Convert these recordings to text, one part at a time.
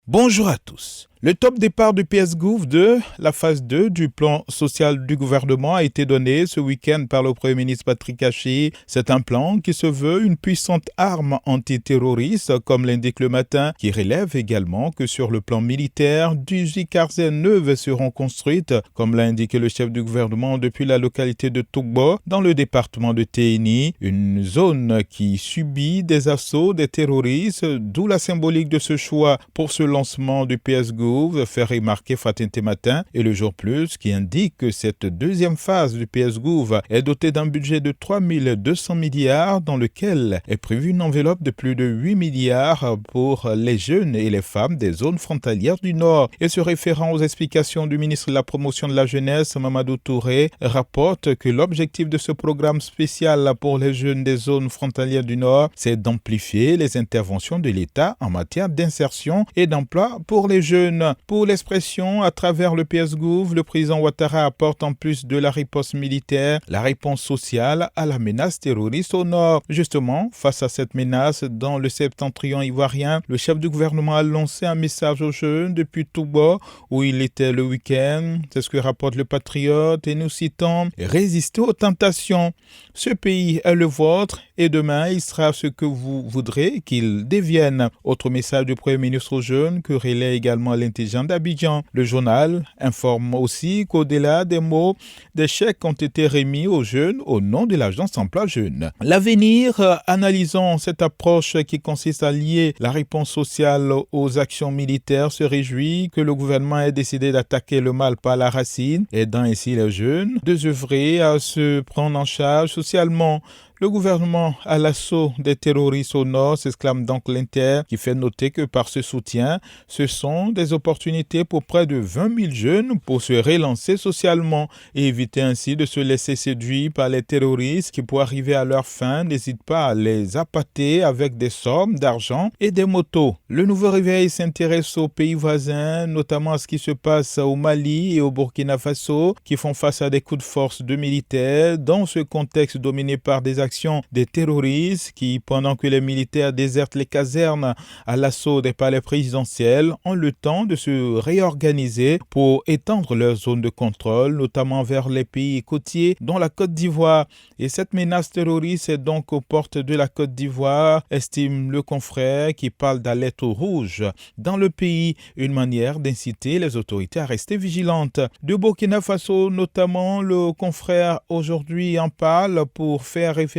Bonjour à tous. Le top départ du PS-Gouv de la phase 2 du plan social du gouvernement a été donné ce week-end par le Premier ministre Patrick Haché. C'est un plan qui se veut une puissante arme antiterroriste, comme l'indique le matin, qui relève également que sur le plan militaire, 18 casernes neuves seront construites, comme l'a indiqué le chef du gouvernement depuis la localité de Tougbo, dans le département de Téhéni, une zone qui subit des assauts des terroristes, d'où la symbolique de ce choix pour ce lancement du PS-Gouv, fait remarquer Fatin Matin et Le Jour Plus, qui indique que cette deuxième phase du PS-Gouv est dotée d'un budget de 3200 milliards dans lequel est prévue une enveloppe de plus de 8 milliards pour les jeunes et les femmes des zones frontalières du Nord. Et se référant aux explications du ministre de la Promotion de la Jeunesse, Mamadou Touré, rapporte que l'objectif de ce programme spécial pour les jeunes des zones frontalières du Nord, c'est d'amplifier les interventions de l'État en matière d'insertion et d'emploi pour les jeunes. Pour l'expression, à travers le PS-Gouv, le président Ouattara apporte en plus de la riposte militaire, la réponse sociale à la menace terroriste au nord. Justement, face à cette menace, dans le septentrion ivoirien, le chef du gouvernement a lancé un message aux jeunes depuis Tougbo, où il était le week-end. C'est ce que rapporte le Patriote, et nous citons « Résistez aux tentations. Ce pays est le vôtre, et demain, il sera ce que vous voudrez qu'il devienne. » Autre message du Premier ministre aux jeunes que relaie également l'intelligent d'Abidjan. Le journal informe aussi qu'au-delà des mots, des chèques ont été remis aux jeunes au nom de l'agence emploi jeune. L'avenir, analysant cette approche qui consiste à lier la réponse sociale aux actions militaires, se réjouit que le gouvernement ait décidé d'attaquer le mal par la racine, aidant ainsi les jeunes de œuvrer à se prendre en charge socialement. Le gouvernement à l'assaut des terroristes au nord, s'exclame donc l'Inter, qui fait noter que par ce soutien, ce sont des opportunités pour près de 20 000 jeunes pour se relancer socialement et éviter ainsi de se laisser séduire par les terroristes qui, pour arriver à leur fin, n'hésitent pas à les appâter avec des sommes d'argent et des motos. Le nouveau réveil s'intéresse aux pays voisins, notamment à ce qui se passe au Mali et au Burkina Faso, qui font face à des coups de force de militaires dans ce contexte dominé par des actions des terroristes qui, pendant que les militaires désertent les casernes à l'assaut des palais présidentiels, ont le temps de se réorganiser pour étendre leur zone de contrôle, notamment vers les pays côtiers, dont la Côte d'Ivoire. Et cette menace terroriste est donc aux portes de la Côte d'Ivoire, estime le confrère qui parle d'alerte rouge dans le pays, une manière d'inciter les autorités à rester vigilantes. De Burkina Faso, notamment, le confrère aujourd'hui en parle pour faire référence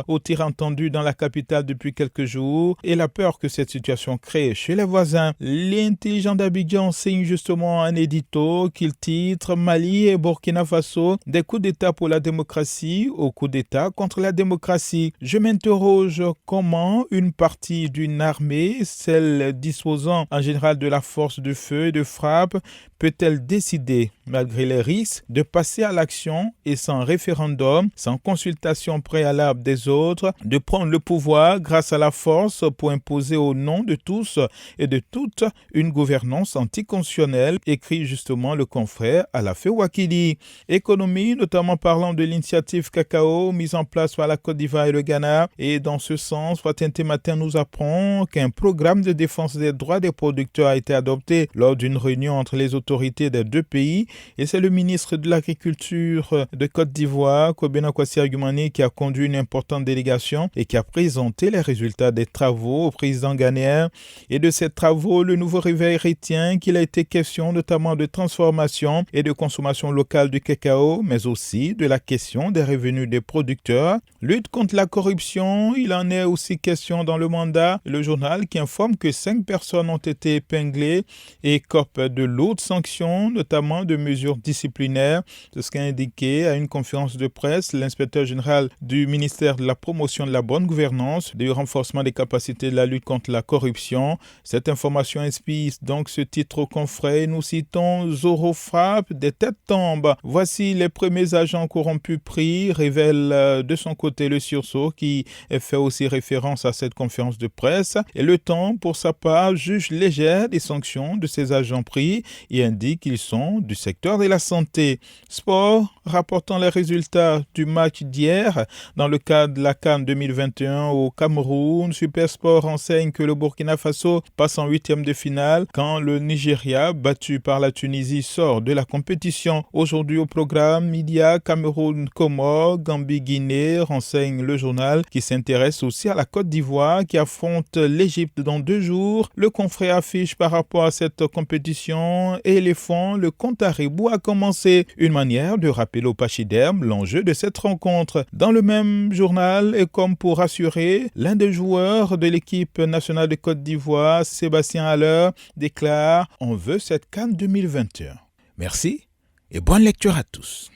aux tirs entendus dans la capitale depuis quelques jours et la peur que cette situation crée chez les voisins. L'intelligent d'Abidjan signe justement un édito qu'il titre « Mali et Burkina Faso, des coups d'État pour la démocratie au coup d'État contre la démocratie ». Je m'interroge comment une partie d'une armée, celle disposant en général de la force de feu et de frappe, peut-elle décider, malgré les risques, de passer à l'action et sans référendum, sans consultation préalable des autres, de prendre le pouvoir grâce à la force pour imposer au nom de tous et de toutes une gouvernance anticonstitutionnelle, écrit justement le confrère Alafé Wakili. Économie, notamment parlant de l'initiative cacao mise en place par la Côte d'Ivoire et le Ghana, et dans ce sens, Fatin Matin nous apprend qu'un programme de défense des droits des producteurs a été adopté lors d'une réunion entre les autorités des deux pays, et c'est le ministre de l'Agriculture de Côte d'Ivoire, Kobena Kwasi Argumani, qui a conduit une importante délégation et qui a présenté les résultats des travaux au président ghanéen. Et de ces travaux, le nouveau réveil retient qu'il a été question notamment de transformation et de consommation locale du cacao, mais aussi de la question des revenus des producteurs. Lutte contre la corruption, il en est aussi question dans le mandat. Le journal qui informe que 5 personnes ont été épinglées et écopent de lourdes sanctions, notamment de mesures disciplinaires. C'est ce qu'a indiqué à une conférence de presse l'inspecteur général du ministère de la Promotion de la bonne gouvernance, du renforcement des capacités de la lutte contre la corruption. Cette information inspire donc ce titre au confrère. Nous citons Zoro frappe, des têtes tombent. Voici les premiers agents corrompus pris, révèle de son côté le sursaut qui fait aussi référence à cette conférence de presse. Et le Temps, pour sa part, juge légère des sanctions de ces agents pris et indique qu'ils sont du secteur de la santé. Sport, rapportant les résultats du match d'hier dans le le cadre de la CAN 2021 au Cameroun. Supersport enseigne que le Burkina Faso passe en huitième de finale quand le Nigeria, battu par la Tunisie, sort de la compétition. Aujourd'hui au programme, Média, Cameroun, Comores, Gambie, Guinée, renseigne le journal qui s'intéresse aussi à la Côte d'Ivoire qui affronte l'Égypte dans 2 jours. Le confrère affiche par rapport à cette compétition éléphant, le compte à rebours a commencé. Une manière de rappeler au pachyderme l'enjeu de cette rencontre. Dans le même journal, et comme pour rassurer, l'un des joueurs de l'équipe nationale de Côte d'Ivoire, Sébastien Haller, déclare « On veut cette CAN 2021 ». Merci et bonne lecture à tous.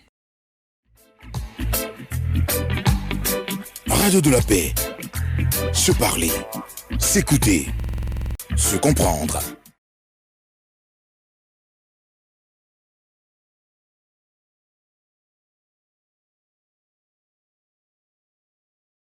Radio de la paix. Se parler, s'écouter, se comprendre.